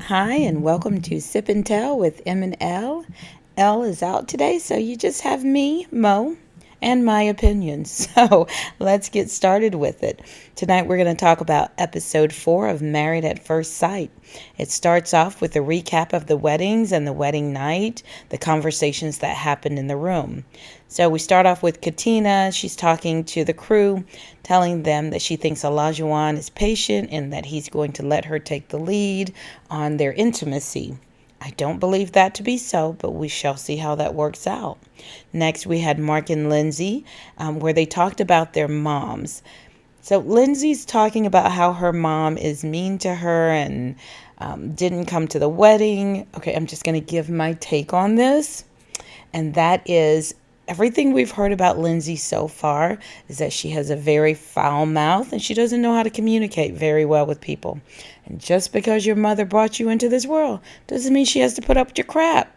Hi, and welcome to Sip and Tell with M and L. L is out today, so you just have me, Mo, and my opinions. So let's get started with it. Tonight we're going to talk about episode 4 of Married at First Sight. It starts off with a recap of the weddings and the wedding night, the conversations that happened in the room. So we start off with Katina. She's talking to the crew, telling them that she thinks Olajuwon is patient and that he's going to let her take the lead on their intimacy. I don't believe that to be so, but we shall see how that works out. Next, we had Mark and Lindsay, where they talked about their moms. So Lindsay's talking about how her mom is mean to her and didn't come to the wedding. Okay, I'm just going to give my take on this. And that is, everything we've heard about Lindsay so far is that she has a very foul mouth and she doesn't know how to communicate very well with people. And just because your mother brought you into this world doesn't mean she has to put up with your crap.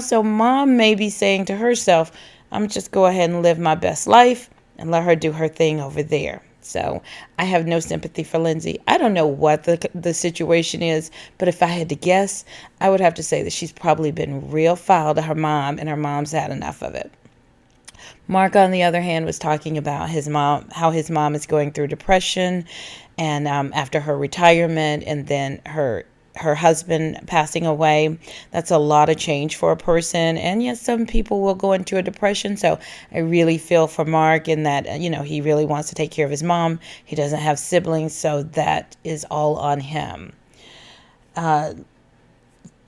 So mom may be saying to herself, I'm just go ahead and live my best life and let her do her thing over there. So I have no sympathy for Lindsay. I don't know what the situation is, but if I had to guess, I would have to say that she's probably been real foul to her mom, and her mom's had enough of it. Mark, on the other hand, was talking about his mom, how his mom is going through depression, and after her retirement, and then her husband passing away. That's a lot of change for a person. And yes, some people will go into a depression. So I really feel for Mark in that, he really wants to take care of his mom. He doesn't have siblings, so that is all on him.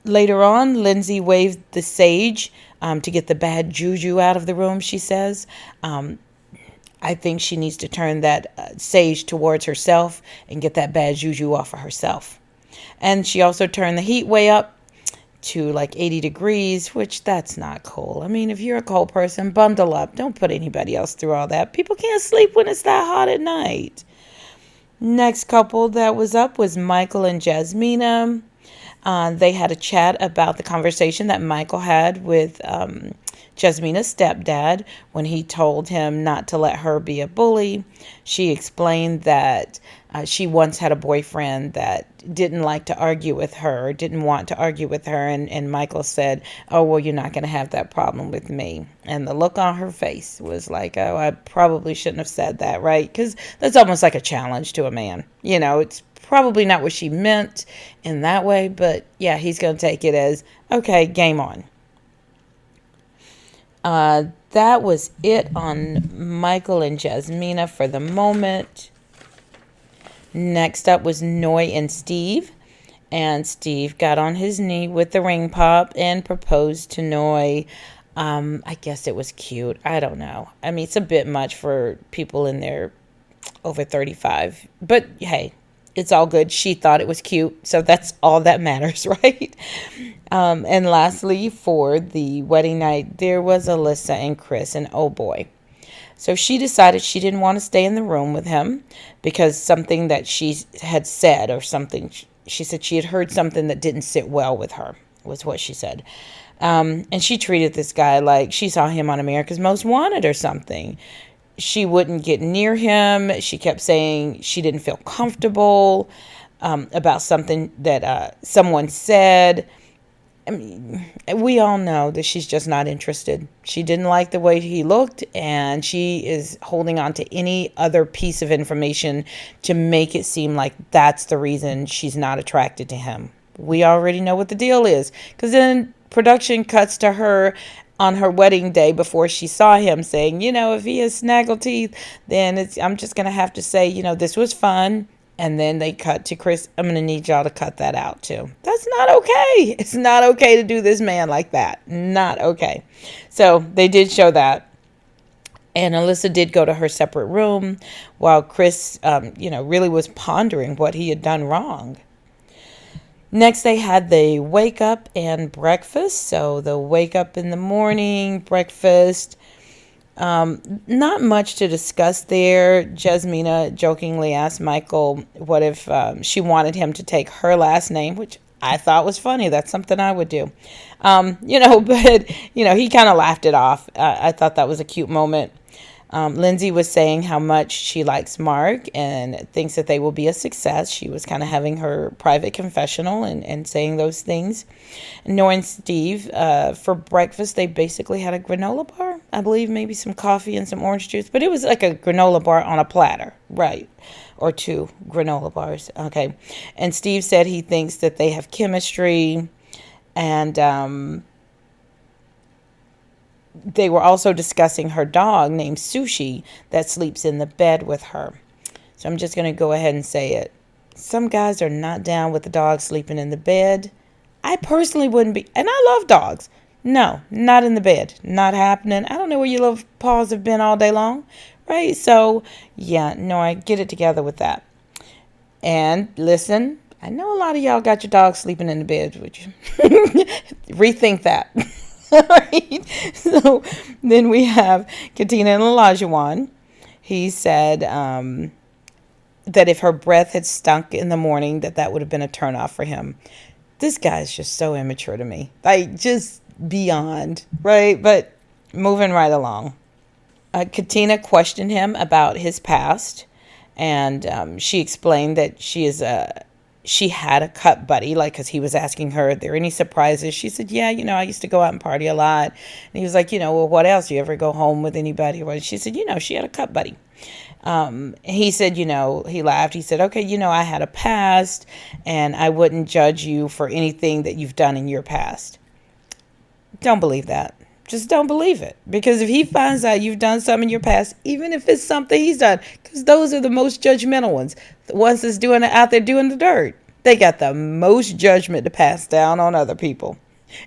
Later on, Lindsay waved the sage to get the bad juju out of the room, she says. I think she needs to turn that sage towards herself and get that bad juju off of herself. And she also turned the heat way up to like 80 degrees, which that's not cool. I mean, if you're a cold person, bundle up. Don't put anybody else through all that. People can't sleep when it's that hot at night. Next couple that was up was Michael and Jasmina. They had a chat about the conversation that Michael had with Jasmina's stepdad when he told him not to let her be a bully. She explained that she once had a boyfriend that didn't like to argue with her, didn't want to argue with her, and Michael said, oh, well, you're not going to have that problem with me. And the look on her face was like, oh, I probably shouldn't have said that, right? Because that's almost like a challenge to a man. It's probably not what she meant in that way, but yeah, he's going to take it as, okay, game on. That was it on Michael and Jasmina for the moment. Next up was Noy and Steve. And Steve got on his knee with the ring pop and proposed to Noy. I guess it was cute. I don't know. I mean, it's a bit much for people in their over 35. But hey, it's all good. She thought it was cute. So that's all that matters, right? And lastly, for the wedding night, there was Alyssa and Chris. And oh boy. So she decided she didn't want to stay in the room with him because something that she had said or something, she said she had heard something that didn't sit well with her, was what she said. And she treated this guy like she saw him on America's Most Wanted or something. She wouldn't get near him. She kept saying she didn't feel comfortable about something that someone said. I mean, we all know that she's just not interested. She didn't like the way he looked, and she is holding on to any other piece of information to make it seem like that's the reason she's not attracted to him. We already know what the deal is, because then production cuts to her on her wedding day before she saw him saying, if he has snaggle teeth, then I'm just going to have to say, this was fun. And then they cut to Chris. I'm going to need y'all to cut that out too. That's not okay. It's not okay to do this man like that. Not okay. So they did show that. And Alyssa did go to her separate room while Chris, really was pondering what he had done wrong. Next, they had the wake up and breakfast. So the wake up in the morning, breakfast. Not much to discuss there. Jasmina jokingly asked Michael what if she wanted him to take her last name, which I thought was funny. That's something I would do. But he kind of laughed it off. I thought that was a cute moment. Lindsay was saying how much she likes Mark and thinks that they will be a success. She was kind of having her private confessional and saying those things. Nora and Steve, for breakfast, they basically had a granola bar. I believe maybe some coffee and some orange juice. But it was like a granola bar on a platter, right? Or 2 granola bars. Okay. And Steve said he thinks that they have chemistry. And they were also discussing her dog named Sushi that sleeps in the bed with her. So I'm just going to go ahead and say it. Some guys are not down with the dog sleeping in the bed. I personally wouldn't be. And I love dogs. No, not in the bed. Not happening. I don't know where your little paws have been all day long. Right? So, yeah, no, I get it together with that. And listen, I know a lot of y'all got your dog sleeping in the bed with you. Rethink that. Right? So then we have Katina and Olajuwon. He said that if her breath had stunk in the morning, that would have been a turnoff for him. This guy is just so immature to me. Like, just beyond, right? But moving right along. Katina questioned him about his past, and she explained that she had a cut buddy, like, because he was asking her, are there any surprises? She said, yeah, I used to go out and party a lot. And he was like, well, what else? You ever go home with anybody? She said, she had a cut buddy. He said, he laughed. He said, okay, I had a past, and I wouldn't judge you for anything that you've done in your past. Don't believe that. Just don't believe it. Because if he finds out you've done something in your past, even if it's something he's done, because those are the most judgmental ones, the ones that's doing it out there doing the dirt, they got the most judgment to pass down on other people,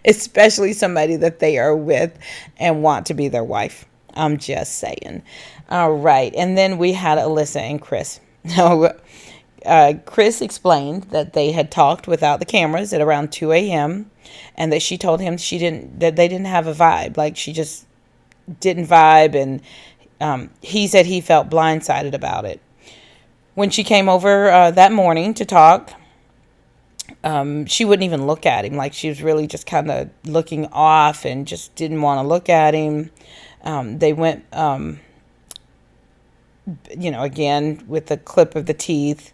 especially somebody that they are with and want to be their wife. I'm just saying. All right. And then we had Alyssa and Chris. Chris explained that they had talked without the cameras at around 2 a.m. and that she told him that they didn't have a vibe. Like, she just didn't vibe. And he said he felt blindsided about it. When she came over that morning to talk, she wouldn't even look at him. Like, she was really just kind of looking off and just didn't want to look at him. They went, again, with the clip of the teeth.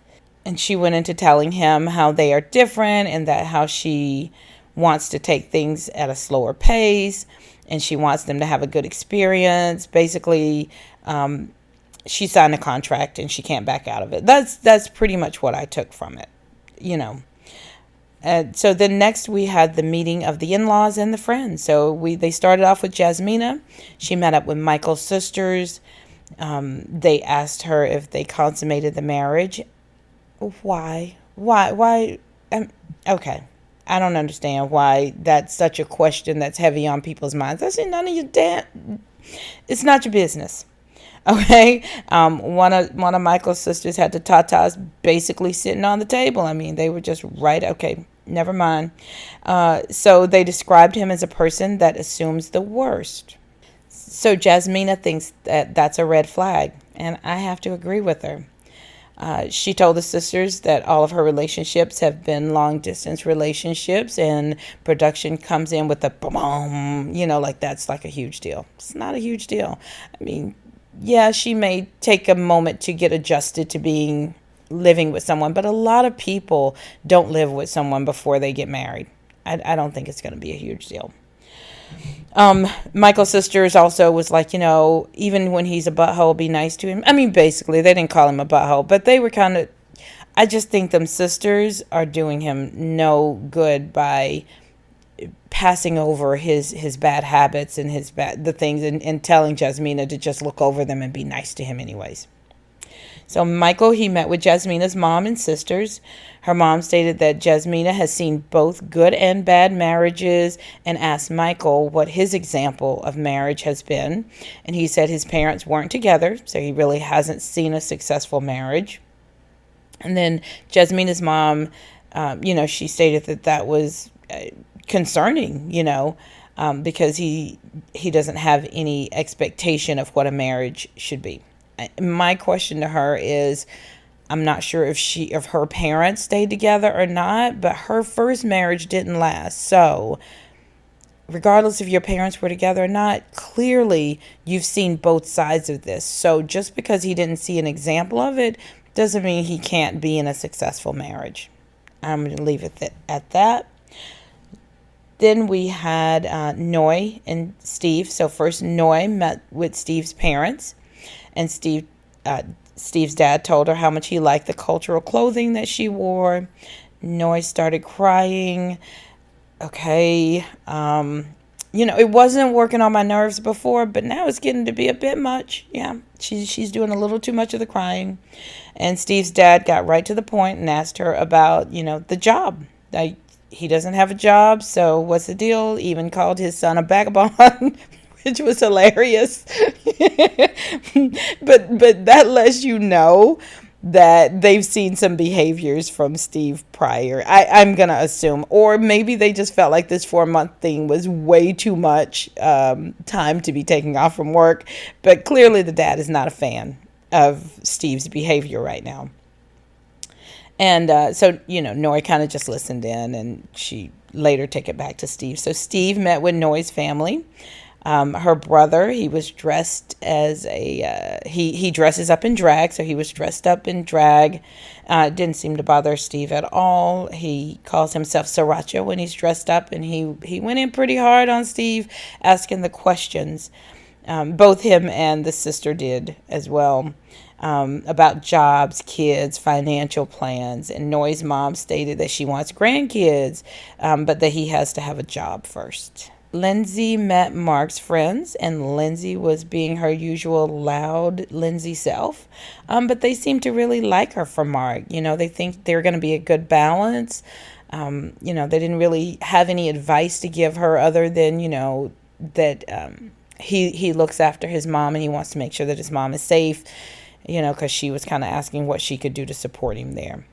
And she went into telling him how they are different and that how she wants to take things at a slower pace and she wants them to have a good experience. Basically, she signed a contract and she can't back out of it. That's pretty much what I took from it, So then next we had the meeting of the in-laws and the friends. So they started off with Jasmina. She met up with Michael's sisters. They asked her if they consummated the marriage. Why? Okay. I don't understand why that's such a question that's heavy on people's minds. That's none of your it's not your business. Okay. One of Michael's sisters had the tatas basically sitting on the table. I mean, they were just right. Okay. Never mind. So they described him as a person that assumes the worst. So Jasmina thinks that that's a red flag, and I have to agree with her. She told the sisters that all of her relationships have been long-distance relationships, and production comes in with a boom, like that's like a huge deal. It's not a huge deal. I mean, yeah, she may take a moment to get adjusted to living with someone, but a lot of people don't live with someone before they get married. I don't think it's going to be a huge deal. Michael's sisters also was like, even when he's a butthole, be nice to him. I mean, basically, they didn't call him a butthole, but they were kind of, I just think them sisters are doing him no good by passing over his bad habits and the things and telling Jasmina to just look over them and be nice to him anyways. So Michael, he met with Jasmina's mom and sisters. Her mom stated that Jasmina has seen both good and bad marriages and asked Michael what his example of marriage has been. And he said his parents weren't together, so he really hasn't seen a successful marriage. And then Jasmina's mom, she stated that was concerning, because he doesn't have any expectation of what a marriage should be. My question to her is, I'm not sure if her parents stayed together or not, but her first marriage didn't last. So regardless if your parents were together or not, clearly you've seen both sides of this. So just because he didn't see an example of it doesn't mean he can't be in a successful marriage. I'm going to leave it at that. Then we had Noy and Steve. So first Noy met with Steve's parents, and Steve's dad told her how much he liked the cultural clothing that she wore. Noy started crying. Okay, it wasn't working on my nerves before, but now it's getting to be a bit much. Yeah, she's doing a little too much of the crying. And Steve's dad got right to the point and asked her about, the job. Like, he doesn't have a job, so what's the deal? Even called his son a vagabond, which was hilarious. But that lets you know that they've seen some behaviors from Steve prior. I'm going to assume. Or maybe they just felt like this 4-month thing was way too much time to be taking off from work. But clearly the dad is not a fan of Steve's behavior right now. And so, Noy kind of just listened in, and she later took it back to Steve. So Steve met with Noy's family. Her brother, he was dressed as he dresses up in drag, so he was dressed up in drag. It didn't seem to bother Steve at all. He calls himself Sriracha when he's dressed up, and he went in pretty hard on Steve, asking the questions. Both him and the sister did as well. About jobs, kids, financial plans. And Noy's mom stated that she wants grandkids, but that he has to have a job first. Lindsay met Mark's friends, and Lindsay was being her usual loud Lindsay self. But they seem to really like her for Mark. They think they're going to be a good balance. They didn't really have any advice to give her other than, that he looks after his mom and he wants to make sure that his mom is safe, because she was kind of asking what she could do to support him there.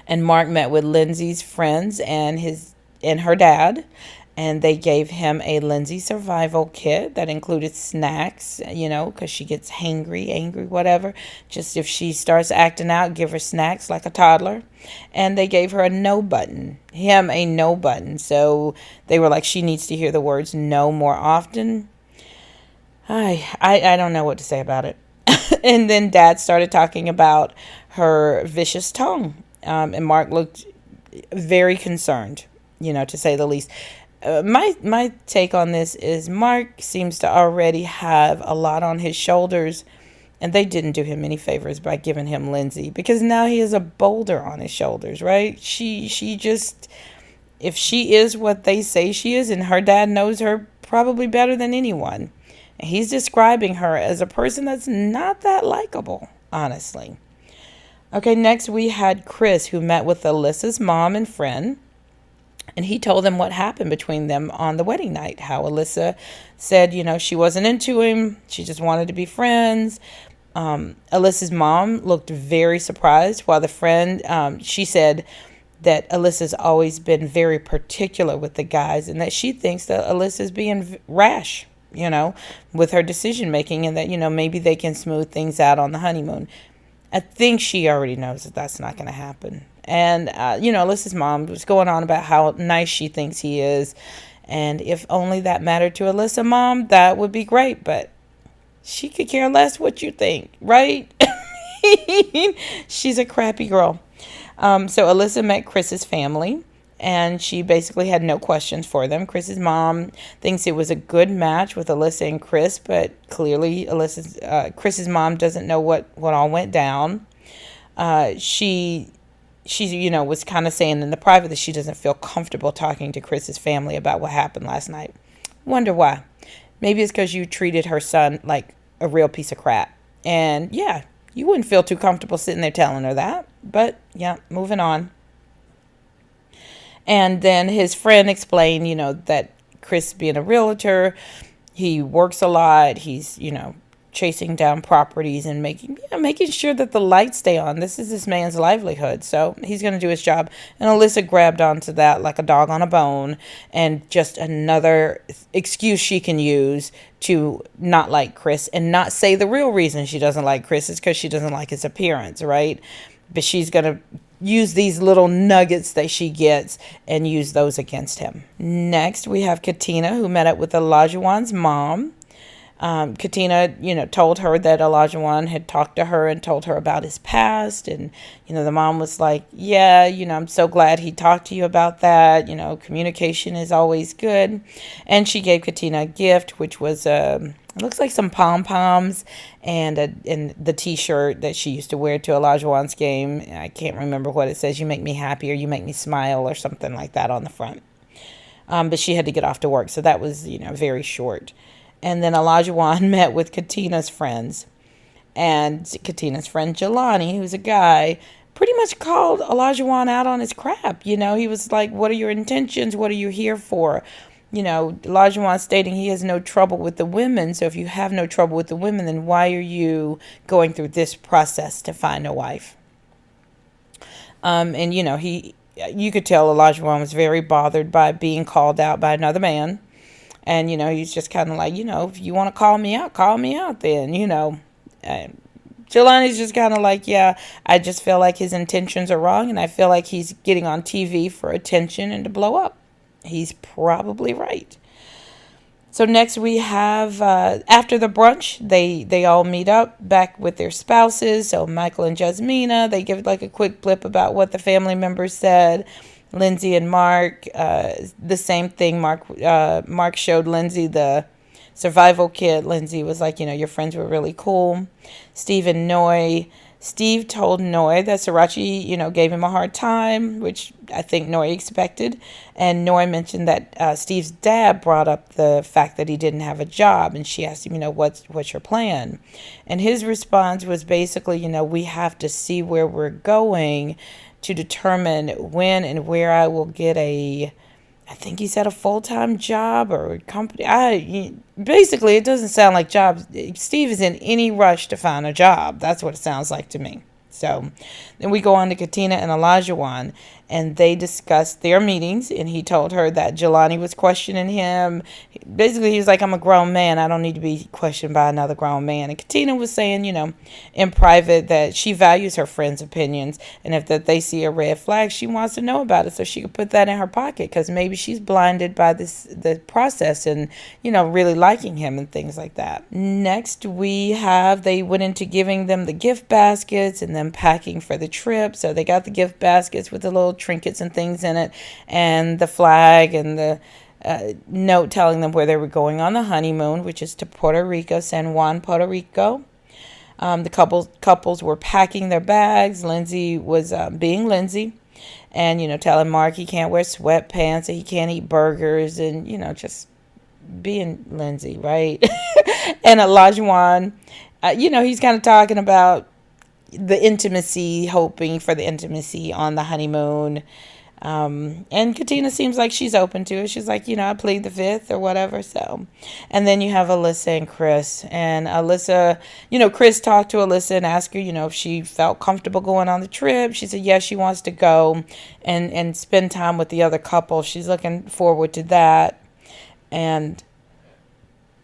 And Mark met with Lindsay's friends and her dad. And they gave him a Lindsay survival kit that included snacks, because she gets hangry, angry, whatever. Just if she starts acting out, give her snacks like a toddler. And they gave her a no button, a no button. So they were like, she needs to hear the words no more often. I don't know what to say about it. And then Dad started talking about her vicious tongue. And Mark looked very concerned, to say the least. My take on this is Mark seems to already have a lot on his shoulders, and they didn't do him any favors by giving him Lindsay, because now he has a boulder on his shoulders, right? She just, if she is what they say she is, and her dad knows her probably better than anyone, he's describing her as a person that's not that likable, honestly. Okay, next we had Chris, who met with Alyssa's mom and friend. And he told them what happened between them on the wedding night. How Alyssa said, she wasn't into him. She just wanted to be friends. Alyssa's mom looked very surprised, while the friend, she said that Alyssa's always been very particular with the guys, and that she thinks that Alyssa's being rash, with her decision making, and that, maybe they can smooth things out on the honeymoon. I think she already knows that that's not going to happen. And, Alyssa's mom was going on about how nice she thinks he is. And if only that mattered to Alyssa, Mom, that would be great. But she could care less what you think, right? She's a crappy girl. So Alyssa met Chris's family, and she basically had no questions for them. Chris's mom thinks it was a good match with Alyssa and Chris, but clearly Chris's mom doesn't know what all went down. She was kind of saying in the private that she doesn't feel comfortable talking to Chris's family about what happened last night. Wonder why. Maybe it's because you treated her son like a real piece of crap. And yeah, you wouldn't feel too comfortable sitting there telling her that. But yeah, moving on. And then his friend explained, that Chris being a realtor, he works a lot. He's, chasing down properties and making sure that the lights stay on. This is this man's livelihood, so he's going to do his job. And Alyssa grabbed onto that like a dog on a bone, and just another excuse she can use to not like Chris and not say the real reason she doesn't like Chris is because she doesn't like his appearance, right? But she's going to use these little nuggets that she gets and use those against him. Next, we have Katina, who met up with Olajuwon's mom. Katina, told her that Olajuwon had talked to her and told her about his past. And, the mom was like, yeah, I'm so glad he talked to you about that. Communication is always good. And she gave Katina a gift, which was, it looks like some pom-poms and the T-shirt that she used to wear to Olajuwon's game. I can't remember what it says. You make me happy, or you make me smile, or something like that on the front. But she had to get off to work, so that was, very short. And then Olajuwon met with Katina's friends. And Katina's friend Jelani, who's a guy, pretty much called Olajuwon out on his crap. He was like, what are your intentions? What are you here for? Olajuwon stating he has no trouble with the women. So if you have no trouble with the women, then why are you going through this process to find a wife? And, you could tell Olajuwon was very bothered by being called out by another man. And, he's just kind of like, if you want to call me out then, Jelani's just kind of like, yeah, I just feel like his intentions are wrong. And I feel like he's getting on TV for attention and to blow up. He's probably right. So next we have, after the brunch, they all meet up back with their spouses. So Michael and Jasmina, they give like a quick blip about what the family members said. Lindsay and Mark, the same thing. Mark showed Lindsay the survival kit. Lindsay was like, your friends were really cool. Steve and Noy. Steve told Noy that Sriracha, gave him a hard time, which I think Noy expected. And Noy mentioned that Steve's dad brought up the fact that he didn't have a job. And she asked him, what's your plan? And his response was basically, we have to see where we're going to determine when and where I will get I think he said a full-time job or a company. Basically, it doesn't sound like jobs. Steve is in any rush to find a job. That's what it sounds like to me. So then we go on to Katina and Olajuwon, and they discussed their meetings, and he told her that Jelani was questioning him. Basically, he was like, I'm a grown man. I don't need to be questioned by another grown man. And Katina was saying, in private that she values her friends' opinions, and if that they see a red flag, she wants to know about it so she could put that in her pocket, because maybe she's blinded by the process and, really liking him and things like that. Next, they went into giving them the gift baskets and then packing for the trip. So they got the gift baskets with the little trinkets and things in it, and the flag and the note telling them where they were going on the honeymoon, which is to Puerto Rico, San Juan, Puerto Rico. The couples were packing their bags. Lindsay was being Lindsay and, telling Mark he can't wear sweatpants and he can't eat burgers and, just being Lindsay, right? And Olajuwon, he's kind of talking about the intimacy, hoping for the intimacy on the honeymoon. And Katina seems like she's open to it. She's like, I plead the fifth or whatever. So, and then you have Alyssa and Chris. And Alyssa, Chris talked to Alyssa and asked her, if she felt comfortable going on the trip. She said, yes, she wants to go and spend time with the other couple. She's looking forward to that. And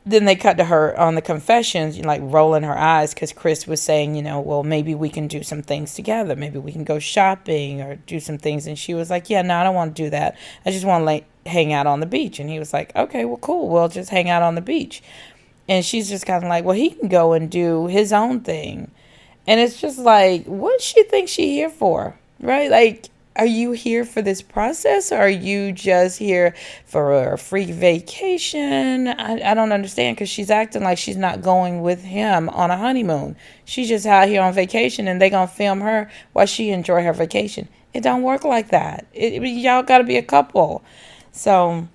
then they cut to her on the confessions, like rolling her eyes, because Chris was saying, well, maybe we can do some things together. Maybe we can go shopping or do some things. And she was like, yeah, no, I don't want to do that. I just want to hang out on the beach. And he was like, okay, well, cool. We'll just hang out on the beach. And she's just kind of like, well, he can go and do his own thing. And it's just like, what does she think she's here for? Right? Like, are you here for this process, or are you just here for a free vacation? I don't understand, because she's acting like she's not going with him on a honeymoon. She's just out here on vacation, and they going to film her while she enjoy her vacation. It don't work like that. Y'all got to be a couple. So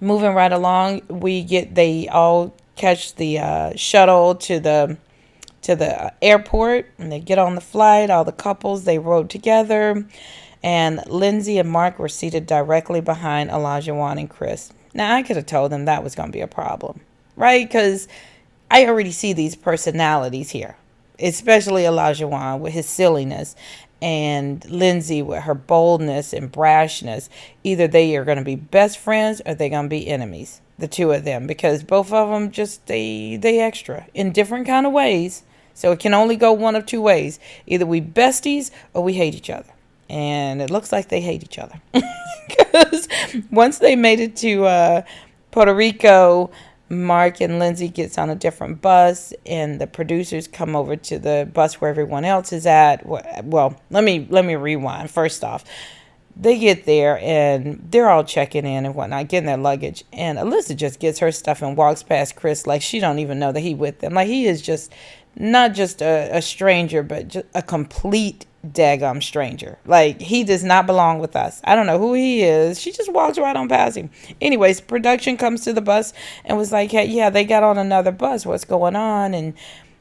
moving right along, they all catch the shuttle to the airport, and they get on the flight. All the couples, they rode together, and Lindsay and Mark were seated directly behind Olajuwon and Chris. Now, I could have told them that was going to be a problem, right? Because I already see these personalities here, especially Olajuwon with his silliness, and Lindsay with her boldness and brashness. Either they are going to be best friends or they're going to be enemies, the two of them, because both of them just they extra in different kind of ways. So it can only go one of two ways. Either we besties or we hate each other. And it looks like they hate each other. Because once they made it to Puerto Rico, Mark and Lindsay gets on a different bus, and the producers come over to the bus where everyone else is at. Well, let me rewind. First off, they get there and they're all checking in and whatnot, getting their luggage, and Alyssa just gets her stuff and walks past Chris like she don't even know that he with them. Like he is just not just a stranger, but just a complete daggum stranger. Like he does not belong with us. I don't know who he is. She just walks right on past him. Anyways, production comes to the bus and was like, hey, yeah, they got on another bus. What's going on? And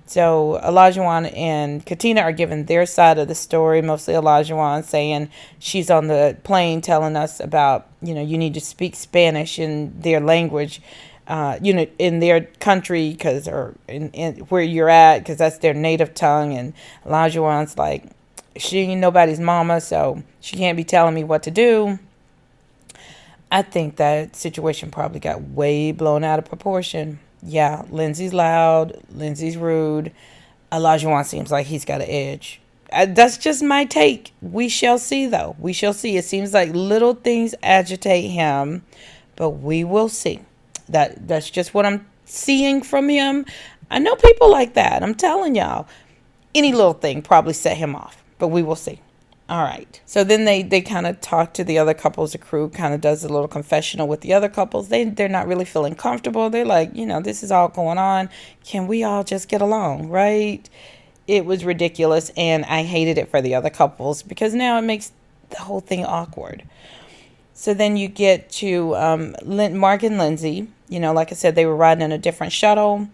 so Olajuwon and Katina are giving their side of the story, mostly Olajuwon saying she's on the plane telling us about, you need to speak Spanish in their language, in their country, or in where you're at, because that's their native tongue. And Olajuwon's like, she ain't nobody's mama, so she can't be telling me what to do. I think that situation probably got way blown out of proportion. Yeah, Lindsay's loud. Lindsay's rude. Olajuwon seems like he's got an edge. That's just my take. We shall see, though. We shall see. It seems like little things agitate him, but we will see. That's just what I'm seeing from him. I know people like that. I'm telling y'all. Any little thing probably set him off, but we will see. All right. So then they kind of talk to the other couples. The crew kind of does a little confessional with the other couples. They're not really feeling comfortable. They're like, this is all going on. Can we all just get along, right? It was ridiculous, and I hated it for the other couples because now it makes the whole thing awkward. So then you get to Mark and Lindsay. Like I said, they were riding in a different shuttle.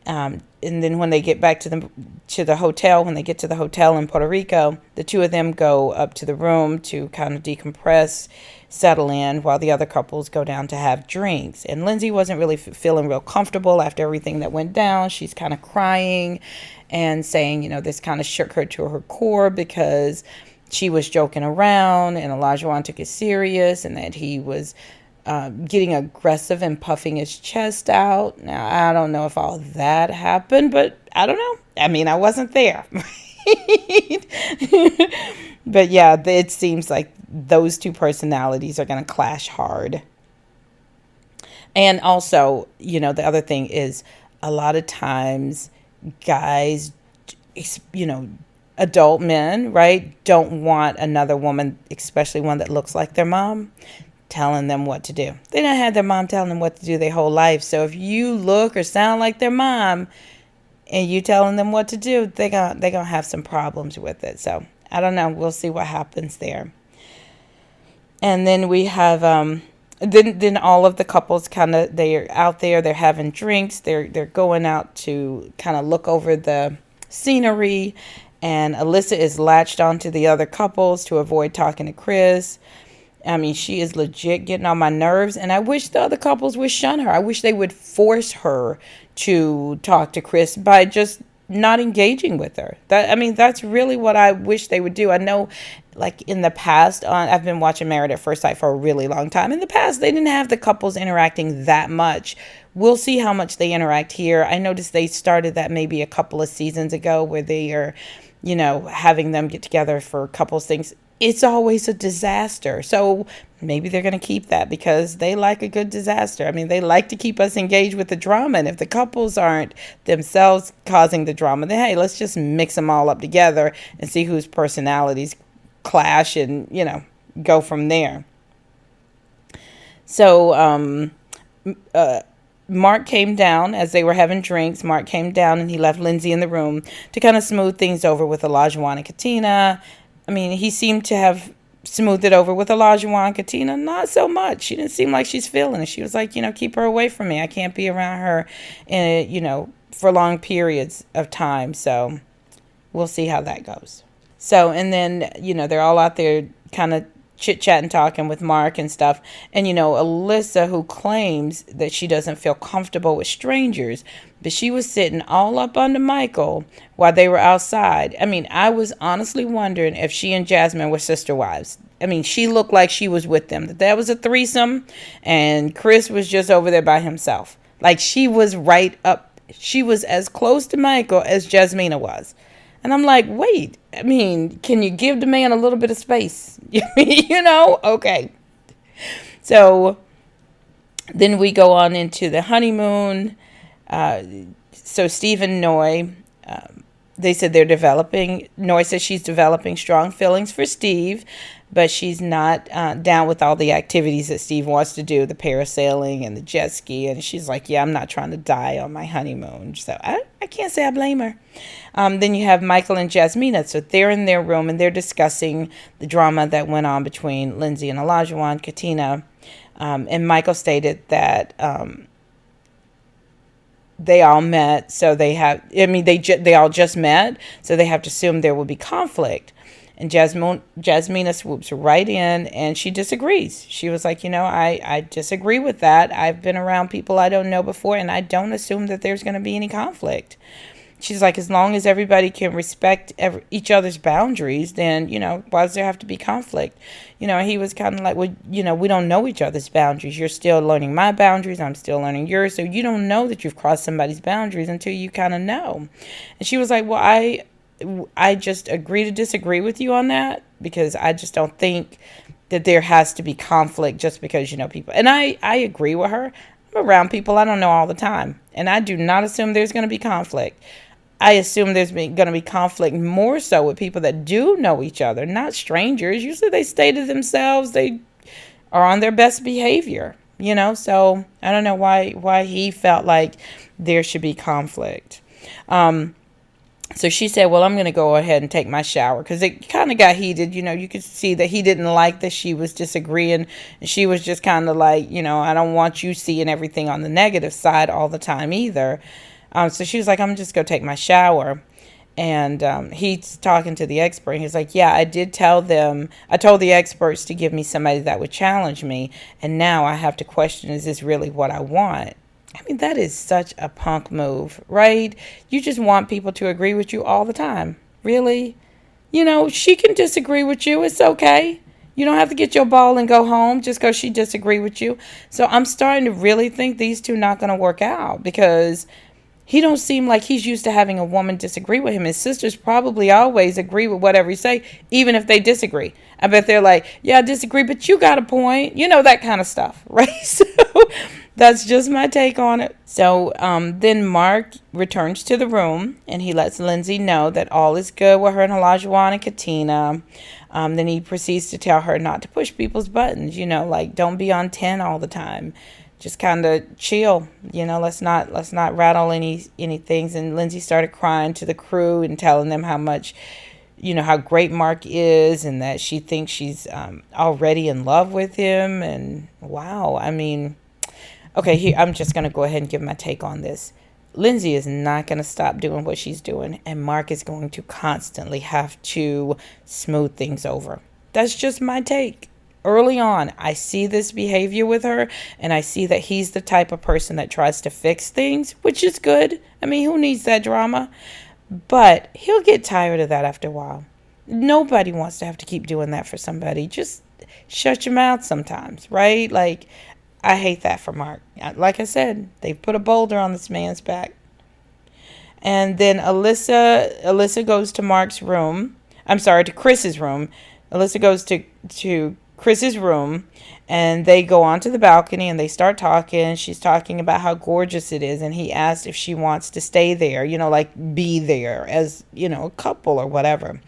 And then when they get back to the hotel, when they get to the hotel in Puerto Rico, the two of them go up to the room to kind of decompress, settle in, while the other couples go down to have drinks. And Lindsay wasn't really feeling real comfortable after everything that went down. She's kind of crying and saying, this kind of shook her to her core because she was joking around and Olajuwon took it serious, and that he was getting aggressive and puffing his chest out. Now, I don't know if all that happened, but I don't know. I mean, I wasn't there. But yeah, it seems like those two personalities are going to clash hard. And also, the other thing is a lot of times guys, adult men, right, don't want another woman, especially one that looks like their mom, telling them what to do. They don't have their mom telling them what to do their whole life. So if you look or sound like their mom and you telling them what to do, they're gonna have some problems with it. So I don't know. We'll see what happens there. And then we have then all of the couples they're out there, they're having drinks, they're going out to kind of look over the scenery, and Alyssa is latched onto the other couples to avoid talking to Chris. I mean, she is legit getting on my nerves, and I wish the other couples would shun her. I wish they would force her to talk to Chris by just not engaging with her. That's really what I wish they would do. I know, like in the past, I've been watching Married at First Sight for a really long time. In the past, they didn't have the couples interacting that much. We'll see how much they interact here. I noticed they started that maybe a couple of seasons ago where they are, having them get together for couples things. It's always a disaster. So maybe they're going to keep that because they like a good disaster. I mean, they like to keep us engaged with the drama. And if the couples aren't themselves causing the drama, then hey, let's just mix them all up together and see whose personalities clash and, go from there. So Mark came down as they were having drinks. Mark came down and he left Lindsay in the room to kind of smooth things over with Olajuwon and Katina. I mean, he seemed to have smoothed it over with Olajuwon. Katina, not so much. She didn't seem like she's feeling it. She was like, keep her away from me. I can't be around her, for long periods of time. So we'll see how that goes. So, and then, they're all out there kind of chit-chatting, talking with Mark and stuff. And, Alyssa, who claims that she doesn't feel comfortable with strangers, but she was sitting all up under Michael while they were outside. I mean, I was honestly wondering if she and Jasmine were sister wives. I mean, she looked like she was with them. That was a threesome, and Chris was just over there by himself. Like, she was right up she was as close to Michael as Jasmina was. And I'm like, wait, I mean, can you give the man a little bit of space? Okay. So then we go on into the honeymoon. So Steve and Noi, they said they're developing. Noi says she's developing strong feelings for Steve, but she's not down with all the activities that Steve wants to do, the parasailing and the jet ski. And she's like, yeah, I'm not trying to die on my honeymoon. So I can't say I blame her. Then you have Michael and Jasmina. So they're in their room and they're discussing the drama that went on between Lindsay and Olajuwon, Katina. And Michael stated that they all met, so they all just met, so they have to assume there will be conflict. And Jasmina swoops right in, and she disagrees. She was like, I disagree with that. I've been around people I don't know before, and I don't assume that there's going to be any conflict. She's like, as long as everybody can respect each other's boundaries, then, why does there have to be conflict? He was kind of like, well, we don't know each other's boundaries. You're still learning my boundaries. I'm still learning yours. So you don't know that you've crossed somebody's boundaries until you kind of know. And she was like, well, I just agree to disagree with you on that, because I just don't think that there has to be conflict just because, people. And I agree with her. I'm around people I don't know all the time, and I do not assume there's going to be conflict. I assume there's going to be conflict more so with people that do know each other, not strangers. Usually they stay to themselves. They are on their best behavior, So I don't know why he felt like there should be conflict. So she said, well, I'm going to go ahead and take my shower, because it kind of got heated. You could see that he didn't like that she was disagreeing. And she was just kind of like, I don't want you seeing everything on the negative side all the time either. So she was like, I'm just going to take my shower. And he's talking to the expert. And he's like, yeah, I told the experts to give me somebody that would challenge me. And now I have to question, is this really what I want? I mean, that is such a punk move, right? You just want people to agree with you all the time. Really? She can disagree with you. It's okay. You don't have to get your ball and go home just because she disagree with you. So I'm starting to really think these two not going to work out, because he don't seem like he's used to having a woman disagree with him. His sisters probably always agree with whatever he say, even if they disagree. I bet they're like, yeah, I disagree, but you got a point. That kind of stuff, right? So that's just my take on it. So then Mark returns to the room, and he lets Lindsay know that all is good with her and Olajuwon and Katina. Then he proceeds to tell her not to push people's buttons, like don't be on 10 all the time. Just kind of chill, let's not rattle any things. And Lindsay started crying to the crew and telling them how much, how great Mark is, and that she thinks she's already in love with him. And wow, I mean, okay, I'm just going to go ahead and give my take on this. Lindsay is not going to stop doing what she's doing, and Mark is going to constantly have to smooth things over. That's just my take. Early on, I see this behavior with her, and I see that he's the type of person that tries to fix things, which is good. I mean, who needs that drama? But he'll get tired of that after a while. Nobody wants to have to keep doing that for somebody. Just shut your mouth sometimes, right? Like, I hate that for Mark. Like I said, they put a boulder on this man's back. And then Alyssa goes to Mark's room. I'm sorry, to Chris's room. Alyssa goes to Chris's room, and they go onto the balcony and they start talking. She's talking about how gorgeous it is, and he asked if she wants to stay there, like be there as, a couple or whatever.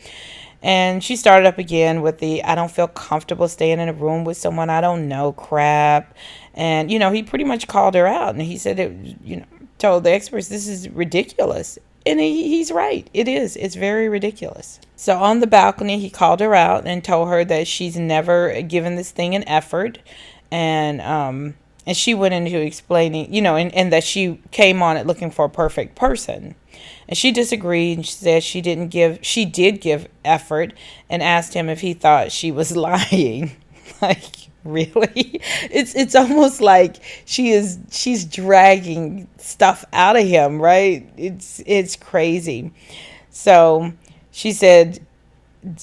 And she started up again with the I don't feel comfortable staying in a room with someone I don't know crap. And, he pretty much called her out, and he said, told the experts, this is ridiculous. And he's right. It is. It's very ridiculous. So on the balcony, he called her out and told her that she's never given this thing an effort. And she went into explaining, and that she came on it looking for a perfect person. And she disagreed, and she said she did give effort, and asked him if he thought she was lying. Like, really? It's almost like she's dragging stuff out of him, right? It's crazy. So she said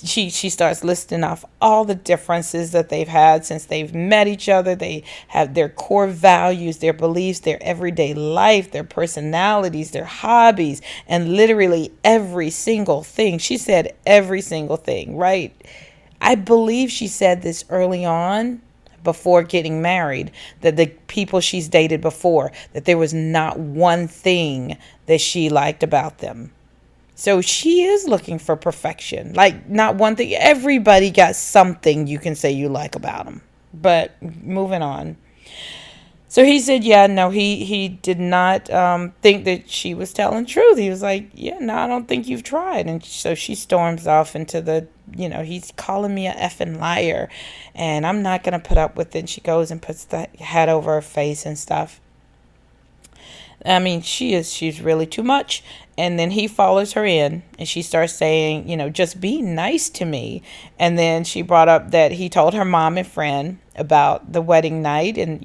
she starts listing off all the differences that they've had since they've met each other. They have their core values, their beliefs, their everyday life, their personalities, their hobbies, and literally every single thing. She said every single thing, right? I believe she said this early on before getting married, that the people she's dated before, that there was not one thing that she liked about them. So she is looking for perfection. Like, not one thing. Everybody got something you can say you like about them. But moving on. So he said, yeah, no, he did not think that she was telling truth. He was like, yeah, no, I don't think you've tried. And so she storms off into the, he's calling me a effing liar, and I'm not going to put up with it. And she goes and puts the hat over her face and stuff. I mean, she's really too much. And then he follows her in, and she starts saying, just be nice to me. And then she brought up that he told her mom and friend about the wedding night, and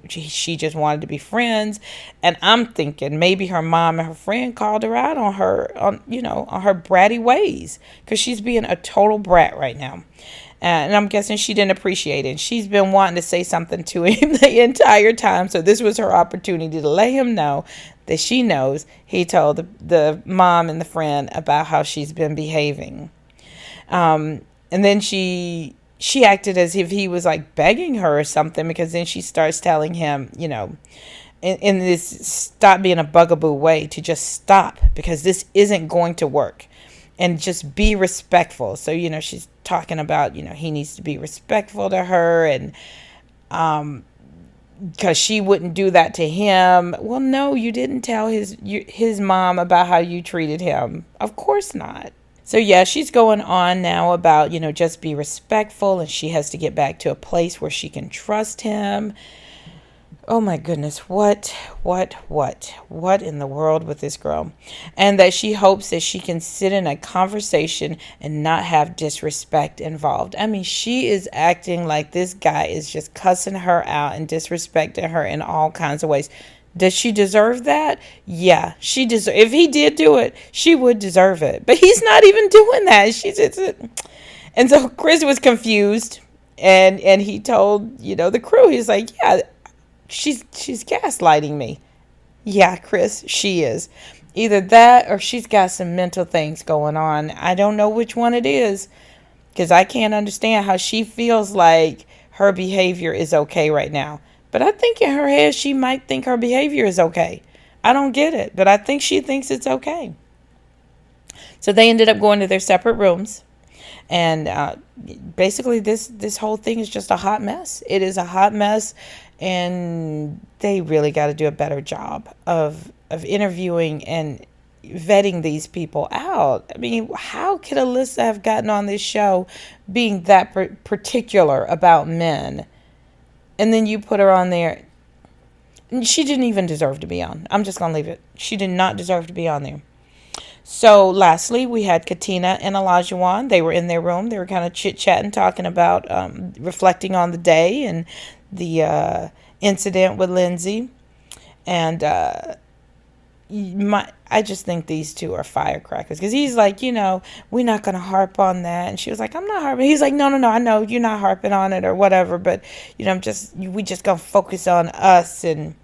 she just wanted to be friends. And I'm thinking maybe her mom and her friend called her out on her bratty ways, because she's being a total brat right now. And I'm guessing she didn't appreciate it. She's been wanting to say something to him the entire time. So this was her opportunity to let him know that she knows he told the mom and the friend about how she's been behaving. And then she acted as if he was like begging her or something, because then she starts telling him, in this stop being a bugaboo way, to just stop, because this isn't going to work. And just be respectful. So, she's talking about, he needs to be respectful to her, and because she wouldn't do that to him. Well, no, you didn't tell his mom about how you treated him. Of course not. So, yeah, she's going on now about, just be respectful, and she has to get back to a place where she can trust him. Oh my goodness, what in the world with this girl? And that she hopes that she can sit in a conversation and not have disrespect involved. I mean, she is acting like this guy is just cussing her out and disrespecting her in all kinds of ways. Does she deserve that? Yeah, she deserves. If he did do it, she would deserve it. But he's not even doing that. And so Chris was confused, and he told, the crew, he's like, yeah, she's gaslighting me. Yeah, Chris, she is. Either that or she's got some mental things going on. I don't know which one it is, because I can't understand how she feels like her behavior is okay right now. But I think in her head she might think her behavior is okay. I don't get it, but I think she thinks it's okay. So they ended up going to their separate rooms. And basically this whole thing is just a hot mess. It is a hot mess. And they really got to do a better job of interviewing and vetting these people out. I mean, how could Alyssa have gotten on this show being that particular about men? And then you put her on there. She didn't even deserve to be on. I'm just going to leave it. She did not deserve to be on there. So lastly, we had Katina and Olajuwon. They were in their room. They were kind of chit-chatting, talking about reflecting on the day and the incident with Lindsay. And I just think these two are firecrackers, because he's like, we're not going to harp on that. And she was like, I'm not harping. He's like, no, I know you're not harping on it or whatever, but we just going to focus on us. And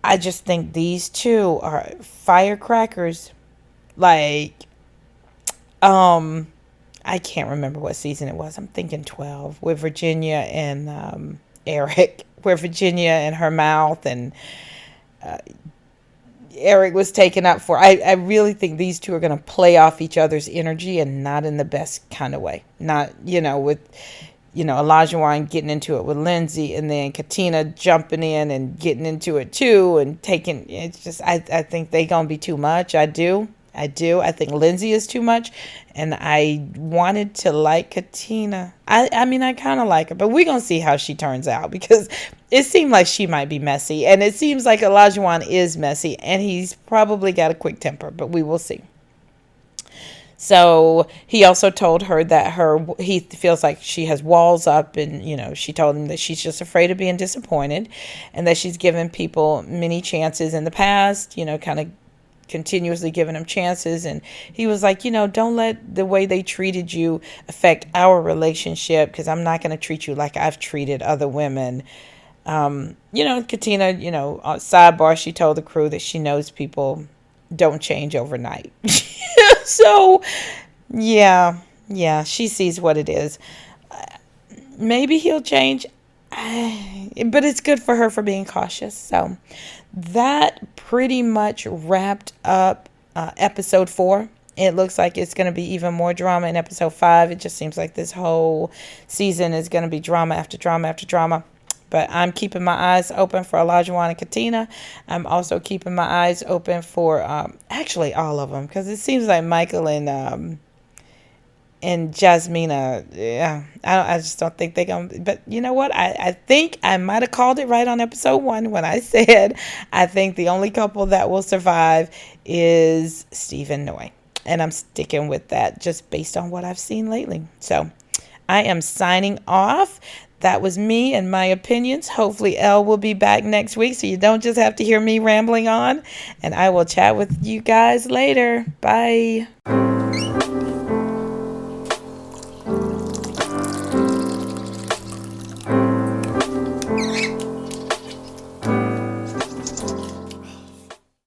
I just think these two are firecrackers. Like, I can't remember what season it was. I'm thinking 12, with Virginia and Eric, where Virginia and her mouth, and Eric was taken up for. I really think these two are going to play off each other's energy, and not in the best kind of way. Not, with, Olajuwon getting into it with Lindsay, and then Katina jumping in and getting into it too, and taking, it's just, I think they're going to be too much. I do. I think Lindsay is too much, and I wanted to like Katina. I mean, I kind of like her, but we're going to see how she turns out, because it seemed like she might be messy, and it seems like Olajuwon is messy, and he's probably got a quick temper, but we will see. So he also told her that he feels like she has walls up, and, she told him that she's just afraid of being disappointed, and that she's given people many chances in the past, kind of continuously giving him chances. And he was like, don't let the way they treated you affect our relationship, because I'm not going to treat you like I've treated other women. Katina, sidebar, she told the crew that she knows people don't change overnight. So, yeah, she sees what it is. Maybe he'll change, but it's good for her for being cautious. So that pretty much wrapped up episode 4. It looks like it's going to be even more drama in episode 5. It just seems like this whole season is going to be drama after drama after drama. But I'm keeping my eyes open for Olajuwon and Katina. I'm also keeping my eyes open for actually all of them, because it seems like Michael and Jasmina, yeah, I just don't think they're going to. But you know what? I think I might have called it right on episode 1 when I said I think the only couple that will survive is Steve and Noi. And I'm sticking with that just based on what I've seen lately. So I am signing off. That was me and my opinions. Hopefully Elle will be back next week, so you don't just have to hear me rambling on. And I will chat with you guys later. Bye.